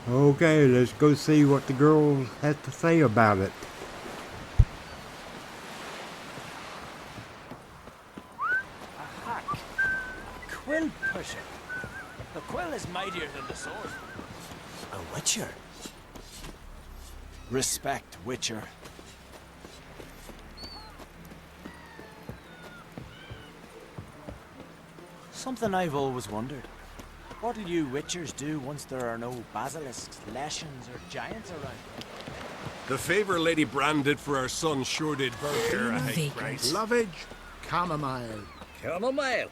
Okay, let's go see what the girls have to say about it. A hack. A quill pusher. The quill is mightier than the sword. A witcher. Respect, witcher. Something I've always wondered. What'll you witchers do once there are no basilisks, leshens, or giants around? The favor Lady Brand did for our son sure did burn her a hate Vacant. price. Lovage, chamomile. Chamomile.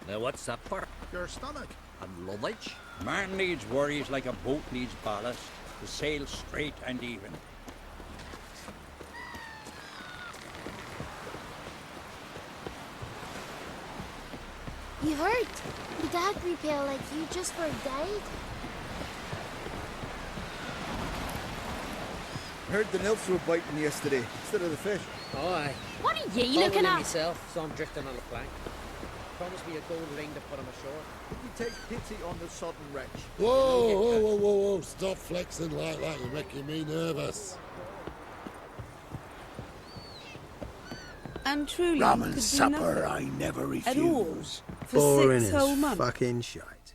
Now what's that for? Your stomach. And lovage? Man needs worries like a boat needs ballast to sail straight and even. You heard? The dad repel like you just were died. Heard the nymphs were biting yesterday instead of the fish. Oh, aye. What are you looking at? myself, so I'm drifting on a plank. Promise me a gold ring to put him ashore. Did you take pity on the sodden wretch? Whoa. Stop flexing like that. You're making me nervous. And truly, Ramen could supper do nothing I never at all refuse. for Boring 6 whole as months. fucking shite.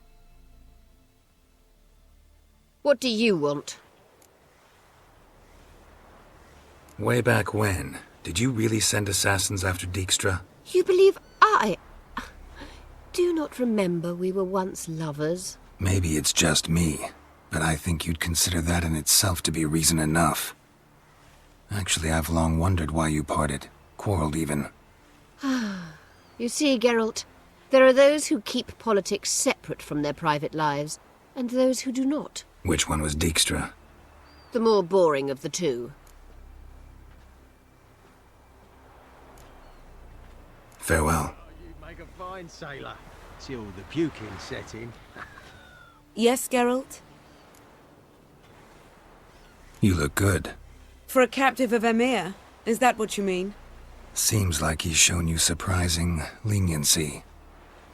What do you want? Way back when, did you really send assassins after Dijkstra? You believe I do not remember we were once lovers? Maybe it's just me, but I think you'd consider that in itself to be reason enough. Actually, I've long wondered why you parted. Quarreled even. You see, Geralt, there are those who keep politics separate from their private lives, and those who do not. Which one was Dijkstra? The more boring of the two. Farewell. You make a fine sailor. Till the puking set in. Yes, Geralt? You look good. For a captive of Emir, is that what you mean? Seems like he's shown you surprising leniency.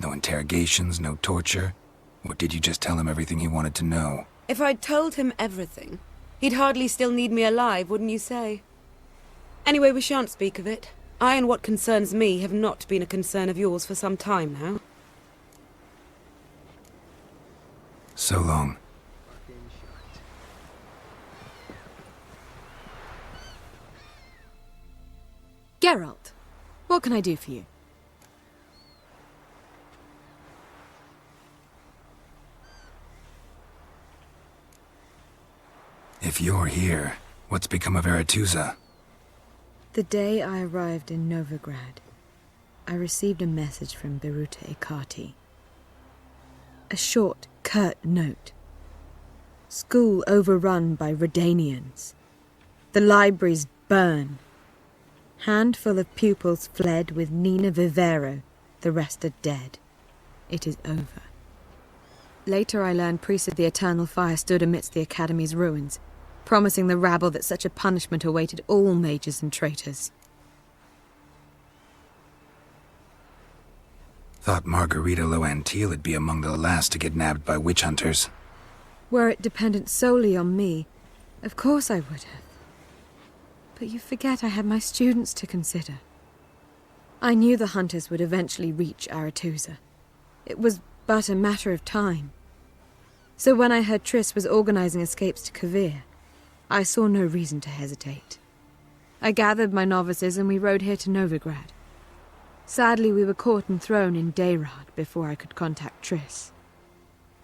No interrogations, no torture. Or did you just tell him everything he wanted to know? If I'd told him everything, he'd hardly still need me alive, wouldn't you say? Anyway, we shan't speak of it. I and what concerns me have not been a concern of yours for some time now. So long. Geralt, what can I do for you? If you're here, what's become of Aretuza? The day I arrived in Novigrad, I received a message from Biruta Ikati. A short, curt note. School overrun by Redanians. The libraries burn. Handful of pupils fled with Nina Vivero. The rest are dead. It is over. Later I learned priests of the Eternal Fire stood amidst the Academy's ruins, promising the rabble that such a punishment awaited all mages and traitors. Thought Margarita Loantil would be among the last to get nabbed by witch hunters. Were it dependent solely on me, of course I would have. But you forget I had my students to consider. I knew the hunters would eventually reach Aretuza. It was but a matter of time. So when I heard Triss was organizing escapes to Kovir, I saw no reason to hesitate. I gathered my novices and we rode here to Novigrad. Sadly, we were caught and thrown in Dayrad before I could contact Triss.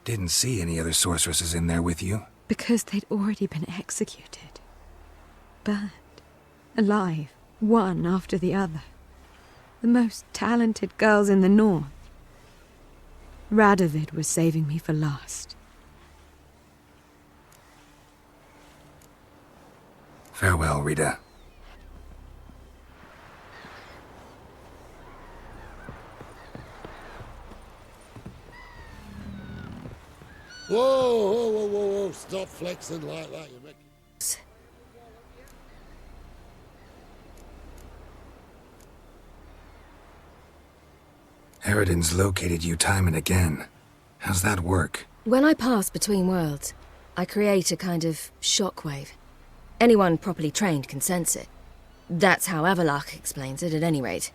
Didn't see any other sorceresses in there with you? Because they'd already been executed. Burned. Alive. One after the other. The most talented girls in the north. Radovid was saving me for last. Farewell, Rita. Whoa. Stop flexing like that. You're making... Eridan's located you time and again. How's that work? When I pass between worlds, I create a kind of shockwave. Anyone properly trained can sense it. That's how Avalok explains it, at any rate.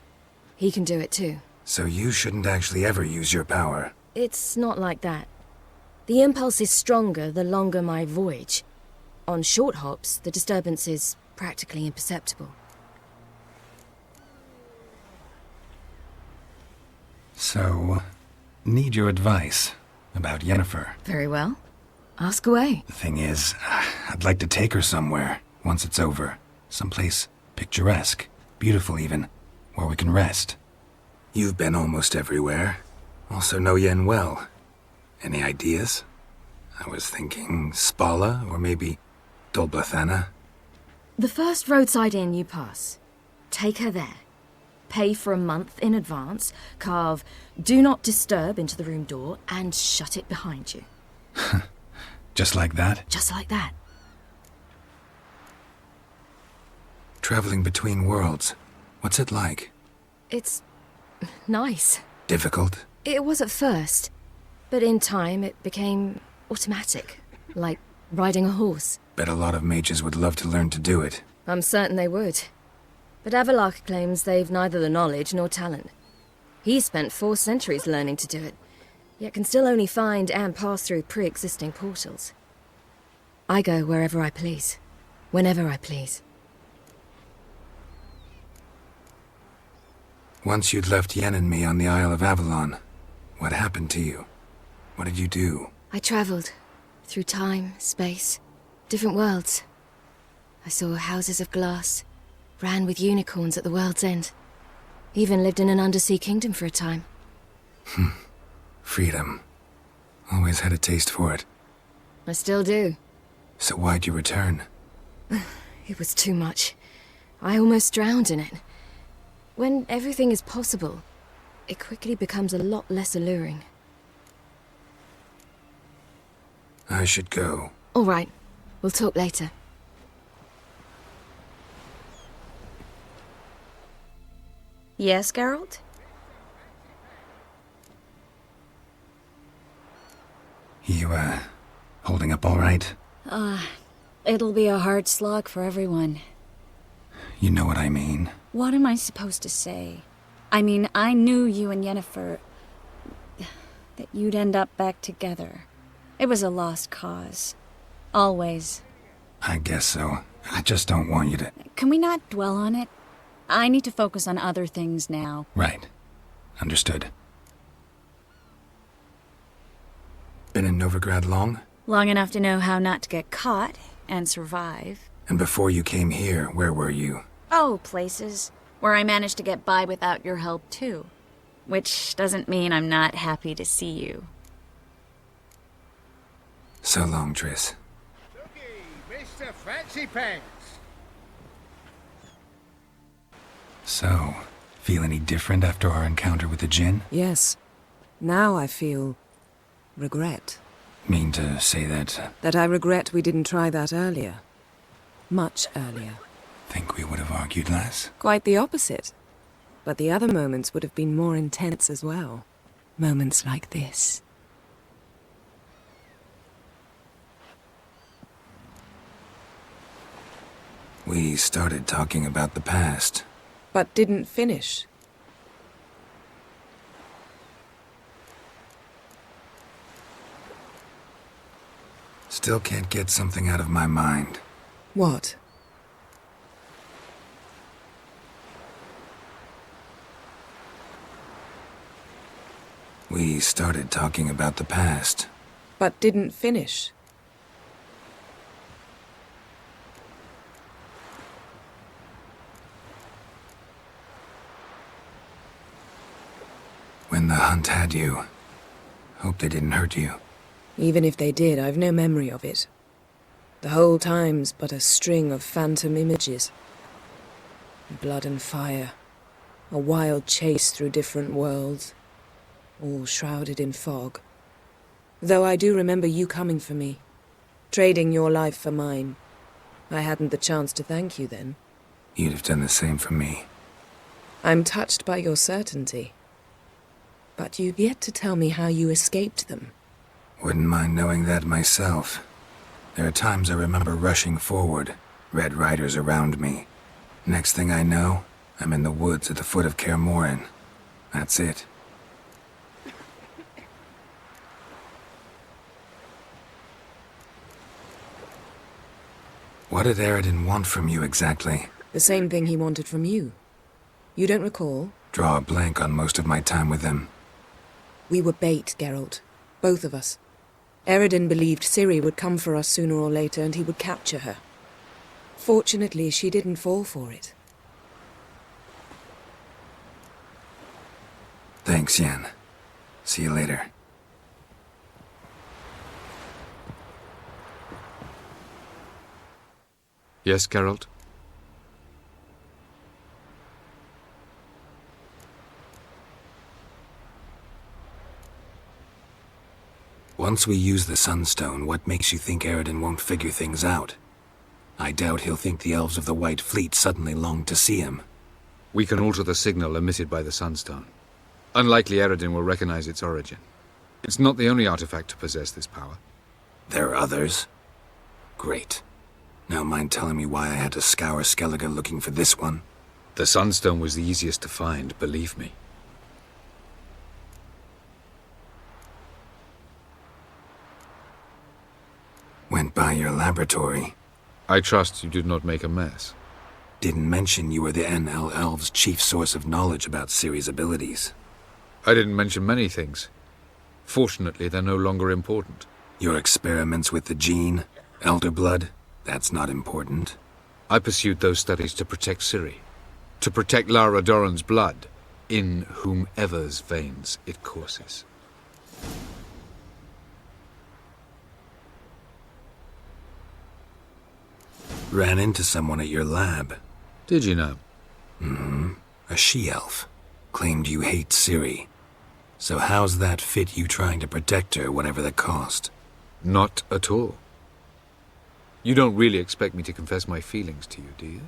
He can do it too. So you shouldn't actually ever use your power. It's not like that. The impulse is stronger the longer my voyage. On short hops, the disturbance is practically imperceptible. So, need your advice about Yennefer. Very well. Ask away. The thing is, I'd like to take her somewhere, once it's over. Someplace picturesque, beautiful even, where we can rest. You've been almost everywhere. Also know Yen well. Any ideas? I was thinking Spala, or maybe Dol Blathanna. The first roadside inn you pass. Take her there. Pay for a month in advance, carve "Do Not Disturb" into the room door, and shut it behind you. Just like that? Just like that. Traveling between worlds, what's it like? It's nice. Difficult? It was at first, but in time it became automatic, like riding a horse. Bet a lot of mages would love to learn to do it. I'm certain they would. But Avalok claims they've neither the knowledge nor talent. He spent 4 centuries learning to do it, yet can still only find and pass through pre-existing portals. I go wherever I please, whenever I please. Once you'd left Yen and me on the Isle of Avalon, what happened to you? What did you do? I traveled through time, space, different worlds. I saw houses of glass, ran with unicorns at the world's end. Even lived in an undersea kingdom for a time. Freedom. Always had a taste for it. I still do. So why'd you return? It was too much. I almost drowned in it. When everything is possible, it quickly becomes a lot less alluring. I should go. All right. We'll talk later. Yes, Geralt? You, holding up all right? It'll be a hard slog for everyone. You know what I mean. What am I supposed to say? I mean, I knew you and Yennefer... that you'd end up back together. It was a lost cause. Always. I guess so. I just don't want you to... Can we not dwell on it? I need to focus on other things now. Right. Understood. Been in Novigrad long? Long enough to know how not to get caught and survive. And before you came here, where were you? Oh, places where I managed to get by without your help, too. Which doesn't mean I'm not happy to see you. So long, Triss. Mr. Fancy Pants! So, feel any different after our encounter with the Djinn? Yes. Now I feel... regret. Mean to say that... That I regret we didn't try that earlier. Much earlier. Think we would have argued less? Quite the opposite. But the other moments would have been more intense as well. Moments like this. We started talking about the past. But didn't finish. Still can't get something out of my mind. What? We started talking about the past. But didn't finish. When the hunt had you. Hope they didn't hurt you. Even if they did, I've no memory of it. The whole time's but a string of phantom images. Blood and fire. A wild chase through different worlds. All shrouded in fog. Though I do remember you coming for me. Trading your life for mine. I hadn't the chance to thank you then. You'd have done the same for me. I'm touched by your certainty. But you've yet to tell me how you escaped them. Wouldn't mind knowing that myself. There are times I remember rushing forward, red riders around me. Next thing I know, I'm in the woods at the foot of Kaer Morhen. That's it. What did Eredin want from you exactly? The same thing he wanted from you. You don't recall? Draw a blank on most of my time with him. We were bait, Geralt. Both of us. Eredin believed Ciri would come for us sooner or later and he would capture her. Fortunately, she didn't fall for it. Thanks, Yen. See you later. Yes, Geralt? Once we use the Sunstone, what makes you think Eredin won't figure things out? I doubt he'll think the elves of the White Fleet suddenly longed to see him. We can alter the signal emitted by the Sunstone. Unlikely Eredin will recognize its origin. It's not the only artifact to possess this power. There are others? Great. Now mind telling me why I had to scour Skellige looking for this one? The Sunstone was the easiest to find, believe me. Went by your laboratory. I trust you did not make a mess. Didn't mention you were the NL Elves' chief source of knowledge about Ciri's abilities. I didn't mention many things. Fortunately, they're no longer important. Your experiments with the gene, Elder Blood, that's not important. I pursued those studies to protect Ciri. To protect Lara Dorren's blood, in whomever's veins it courses. Ran into someone at your lab. Did you know? Mm-hmm. A she-elf. Claimed you hate Ciri. So how's that fit you trying to protect her, whatever the cost? Not at all. You don't really expect me to confess my feelings to you, do you?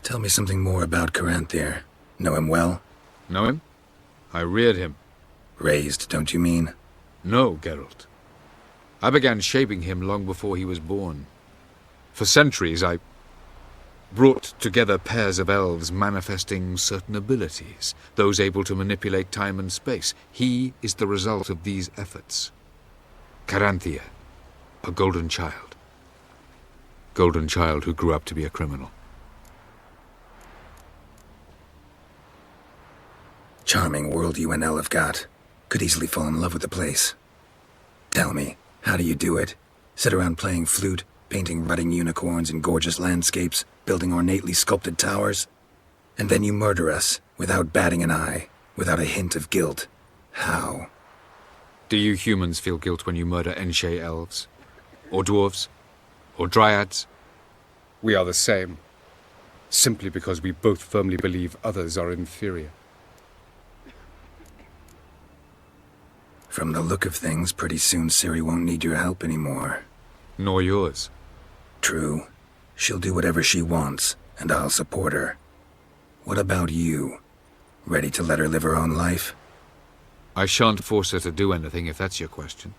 Tell me something more about Caranthir. Know him well? Know him? I reared him. Raised, don't you mean? No, Geralt. I began shaping him long before he was born. For centuries, I brought together pairs of elves manifesting certain abilities, those able to manipulate time and space. He is the result of these efforts. Caranthir, a golden child. Golden child who grew up to be a criminal. Charming world you and El have got. Could easily fall in love with the place. Tell me, how do you do it? Sit around playing flute, painting rutting unicorns in gorgeous landscapes, building ornately sculpted towers? And then you murder us, without batting an eye, without a hint of guilt. How? Do you humans feel guilt when you murder Enshe elves? Or dwarves? Or dryads? We are the same. Simply because we both firmly believe others are inferior. From the look of things, pretty soon Ciri won't need your help anymore. Nor yours. True. She'll do whatever she wants, and I'll support her. What about you? Ready to let her live her own life? I shan't force her to do anything, if that's your question.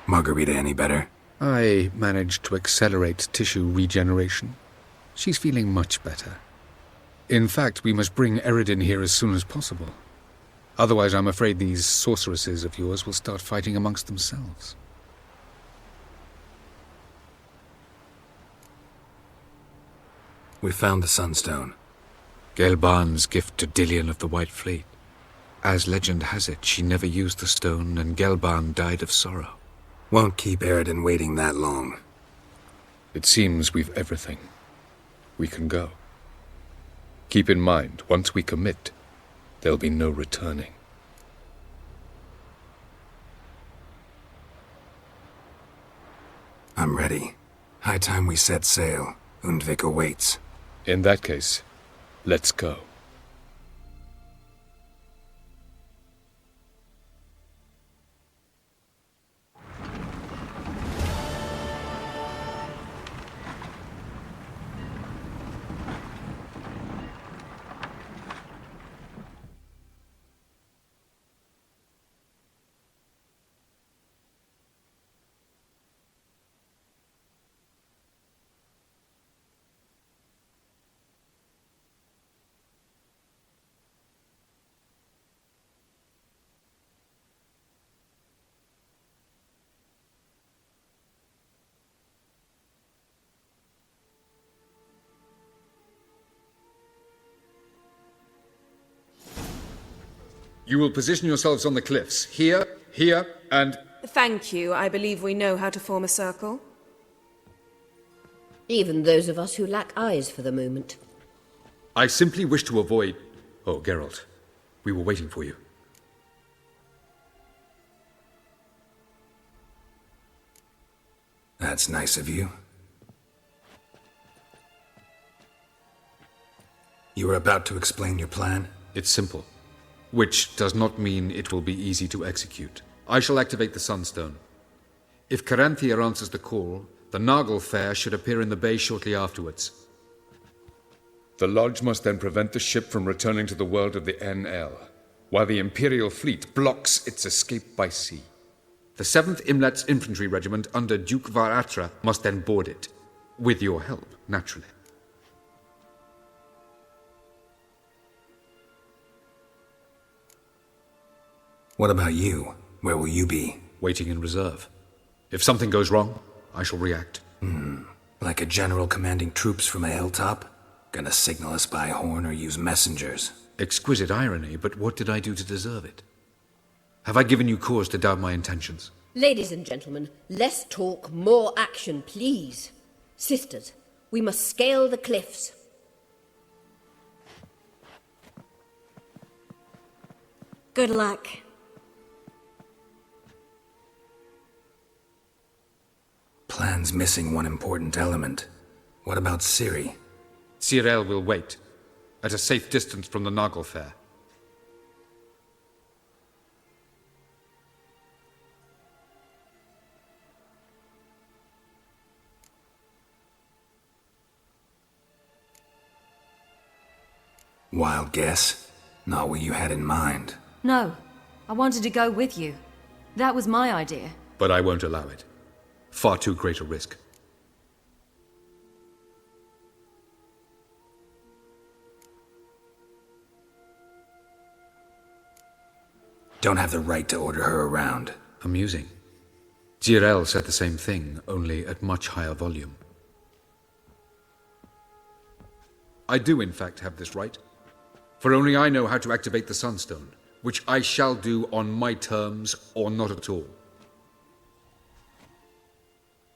Margarita any better? I managed to accelerate tissue regeneration. She's feeling much better. In fact, we must bring Eredin here as soon as possible. Otherwise, I'm afraid these sorceresses of yours will start fighting amongst themselves. We found the Sunstone. Gelban's gift to Dillion of the White Fleet. As legend has it, she never used the stone, and Gelban died of sorrow. Won't keep Eredin waiting that long. It seems we've everything. We can go. Keep in mind, once we commit, there'll be no returning. I'm ready. High time we set sail. Undvik awaits. In that case, let's go. You will position yourselves on the cliffs. Here, here, and... Thank you. I believe we know how to form a circle. Even those of us who lack eyes for the moment. I simply wish to avoid... Oh, Geralt. We were waiting for you. That's nice of you. You were about to explain your plan? It's simple. Which does not mean it will be easy to execute. I shall activate the Sunstone. If Caranthia answers the call, the Naglfar should appear in the bay shortly afterwards. The Lodge must then prevent the ship from returning to the world of the NL, while the Imperial fleet blocks its escape by sea. The 7th Imlet's Infantry Regiment under Duke Varatra must then board it. With your help, naturally. What about you? Where will you be? Waiting in reserve. If something goes wrong, I shall react. Like a general commanding troops from a hilltop? Gonna signal us by horn or use messengers? Exquisite irony, but what did I do to deserve it? Have I given you cause to doubt my intentions? Ladies and gentlemen, less talk, more action, please. Sisters, we must scale the cliffs. Good luck. Plan's missing one important element. What about Ciri? Cyril will wait, at a safe distance from the Naglfar. Wild guess? Not what you had in mind. No, I wanted to go with you. That was my idea. But I won't allow it. Far too great a risk. Don't have the right to order her around. Amusing. Jirel said the same thing, only at much higher volume. I do, in fact, have this right. For only I know how to activate the Sunstone, which I shall do on my terms or not at all.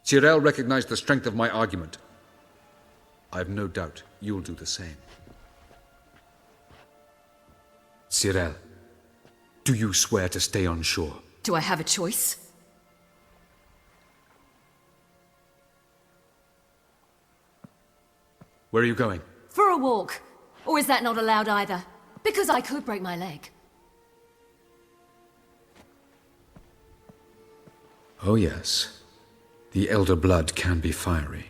Jirel recognized the strength of my argument. I have no doubt you'll do the same. Cyril, do you swear to stay on shore? Do I have a choice? Where are you going? For a walk. Or is that not allowed either? Because I could break my leg. Oh yes. The elder blood can be fiery.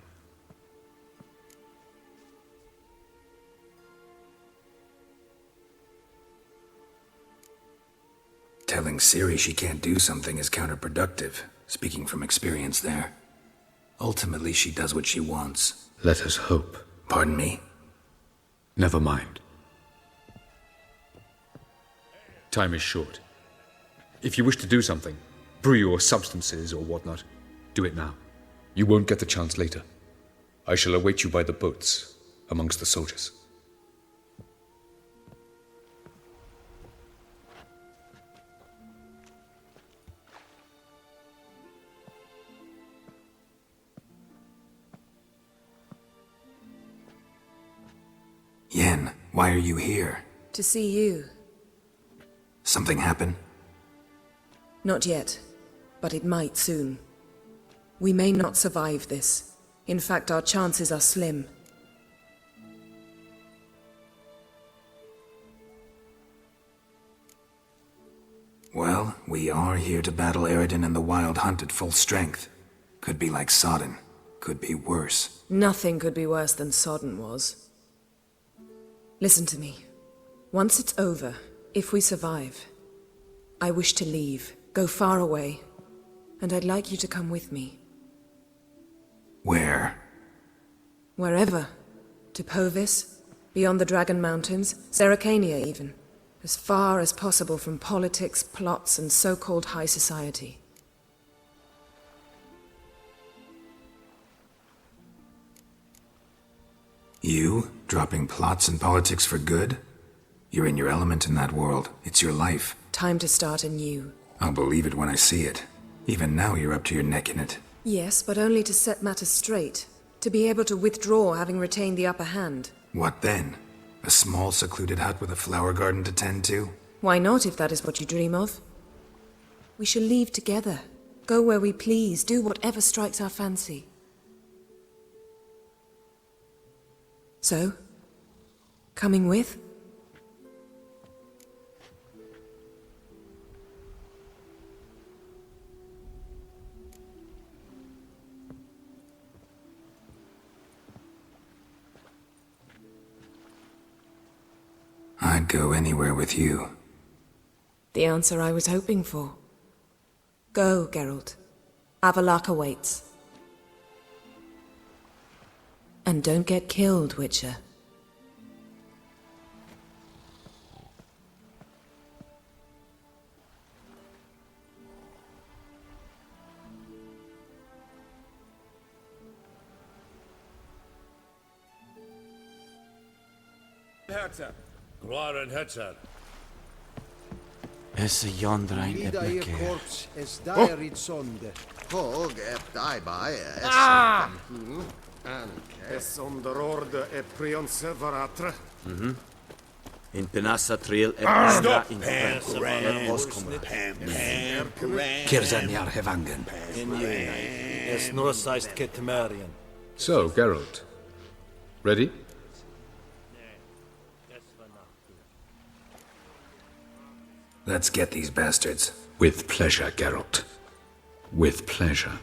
Telling Ciri she can't do something is counterproductive, speaking from experience there. Ultimately, she does what she wants. Let us hope. Pardon me? Never mind. Time is short. If you wish to do something, brew your substances or whatnot, do it now. You won't get the chance later. I shall await you by the boats, amongst the soldiers. Yen, why are you here? To see you. Something happen? Not yet, but it might soon. We may not survive this. In fact, our chances are slim. Well, we are here to battle Eredin and the Wild Hunt at full strength. Could be like Sodden. Could be worse. Nothing could be worse than Sodden was. Listen to me. Once it's over, if we survive, I wish to leave, go far away, and I'd like you to come with me. Where? Wherever. To Povis, beyond the Dragon Mountains, Zerrikania even. As far as possible from politics, plots, and so-called high society. You? Dropping plots and politics for good? You're in your element in that world. It's your life. Time to start anew. I'll believe it when I see it. Even now you're up to your neck in it. Yes, but only to set matters straight. To be able to withdraw having retained the upper hand. What then? A small secluded hut with a flower garden to tend to? Why not, if that is what you dream of? We shall leave together. Go where we please, do whatever strikes our fancy. So, coming with? I'd go anywhere with you. The answer I was hoping for. Go, Geralt. Avalok awaits. And don't get killed, Witcher. Gloren Hetzer. Es Jondrain Vida je Epneke. korps es daarit zonde. Hog ep daarbij. Es onder orde e prionse varatre. In Penassa Trail Stop! in Kirzanyar Hevangen. Es Norseist Ketmerian. So, Geralt. Ready? Let's get these bastards. With pleasure, Geralt. With pleasure.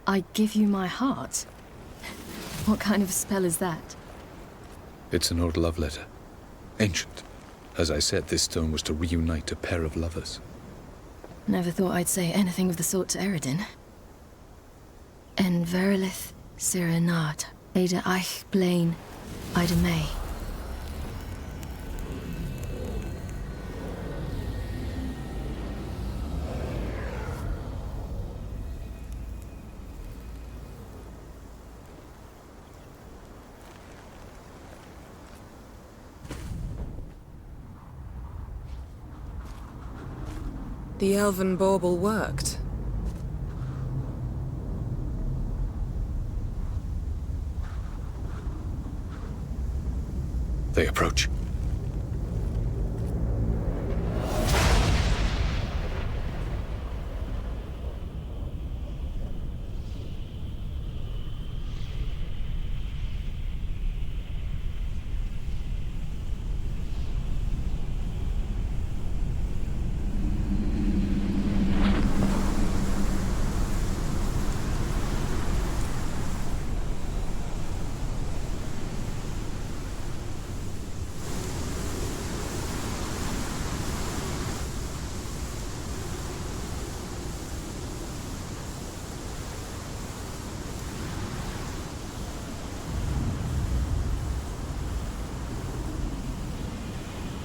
I give you my heart? What kind of spell is that? It's an old love letter. Ancient. As I said, this stone was to reunite a pair of lovers. Never thought I'd say anything of the sort to Eredin. En verilith Sirenat, Ada Eich Blaine, Ida May. The elven bauble worked. They approach.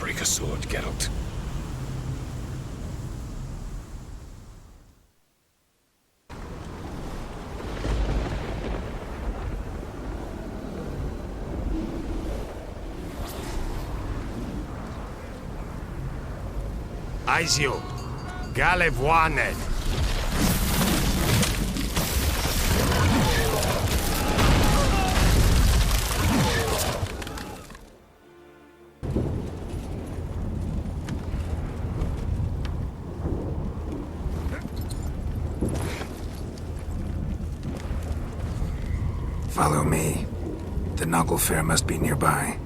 Break a sword, Geralt. Aizio. Galevoaned. Follow me. The Naglfar must be nearby.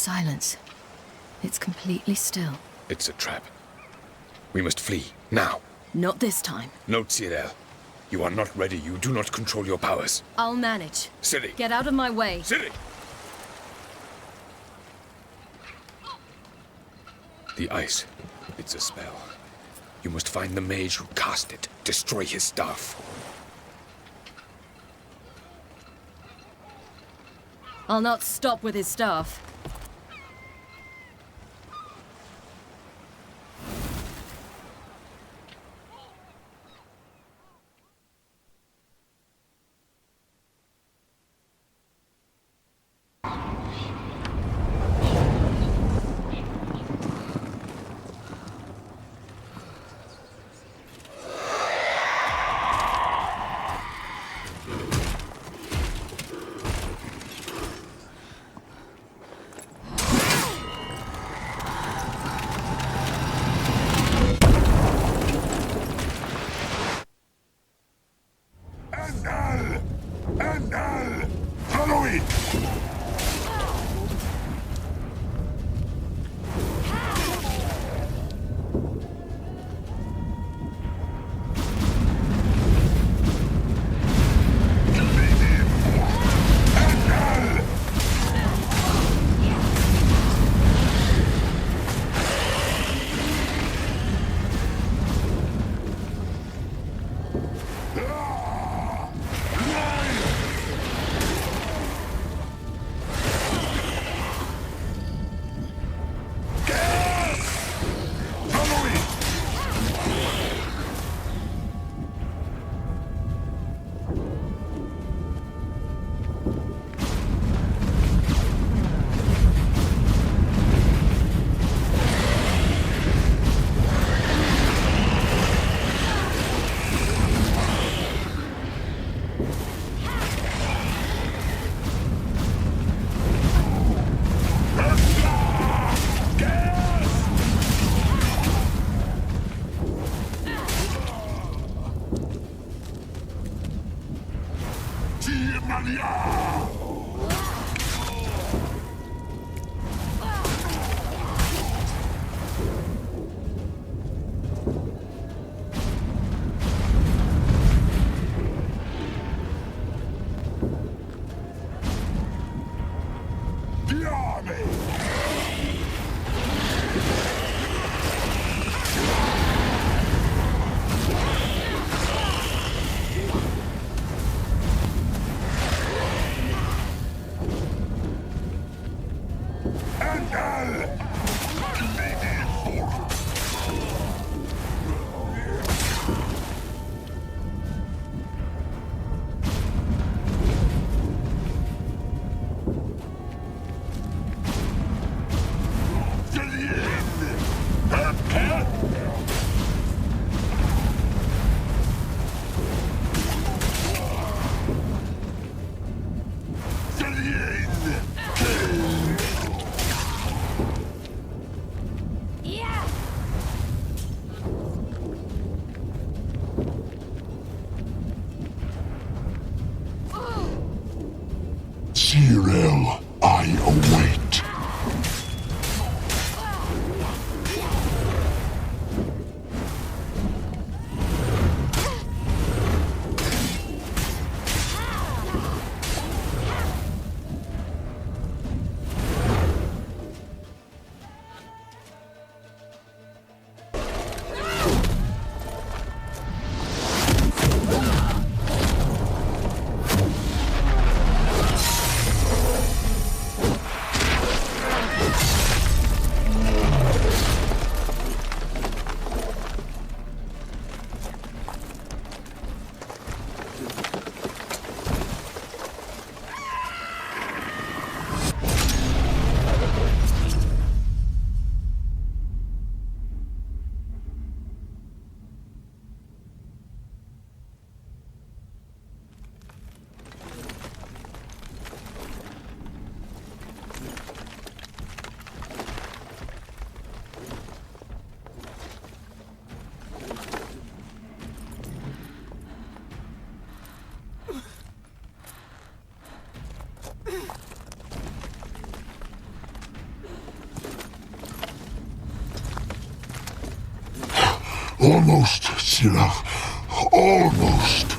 Silence. It's completely still. It's a trap. We must flee, now. Not this time. No, Cyril. You are not ready. You do not control your powers. I'll manage. Ciri! Get out of my way. Ciri! The ice. It's a spell. You must find the mage who cast it. Destroy his staff. I'll not stop with his staff. Cyril, I await. Almost, Scylla. Almost.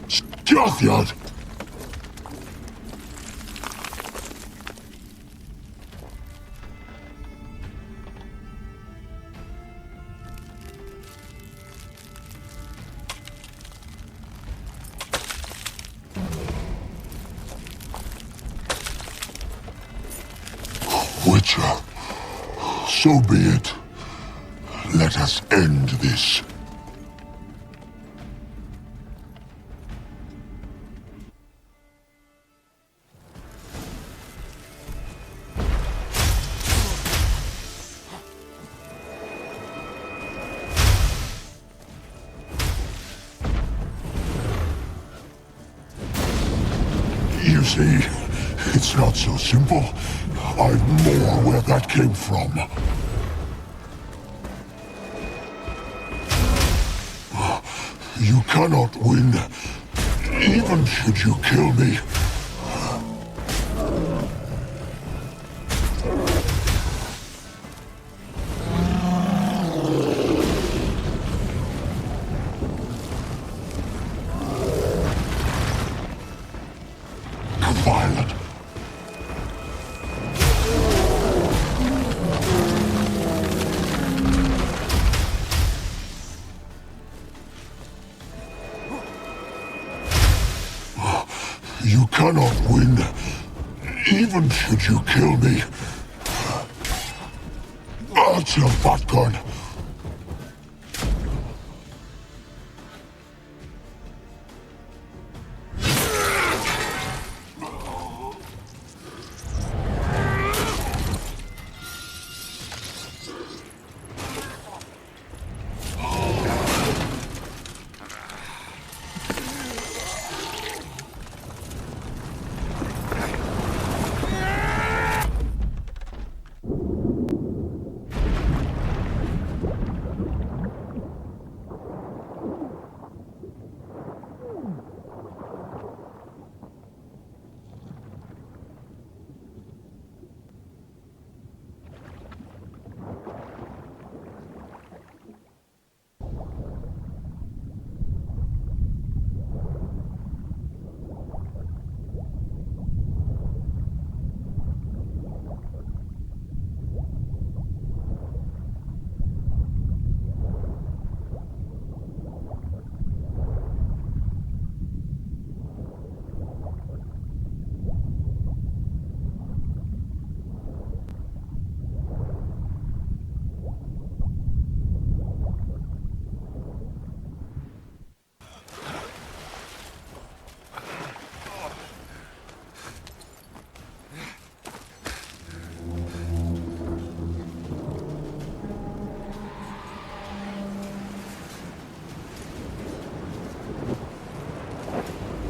Scythiad! Witcher, so be it. Let us end this. You see, it's not so simple. I'm more where that came from. You cannot win, even should you kill me. Violet. You cannot win, even should you kill me. Answer that gun.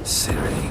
Ciri.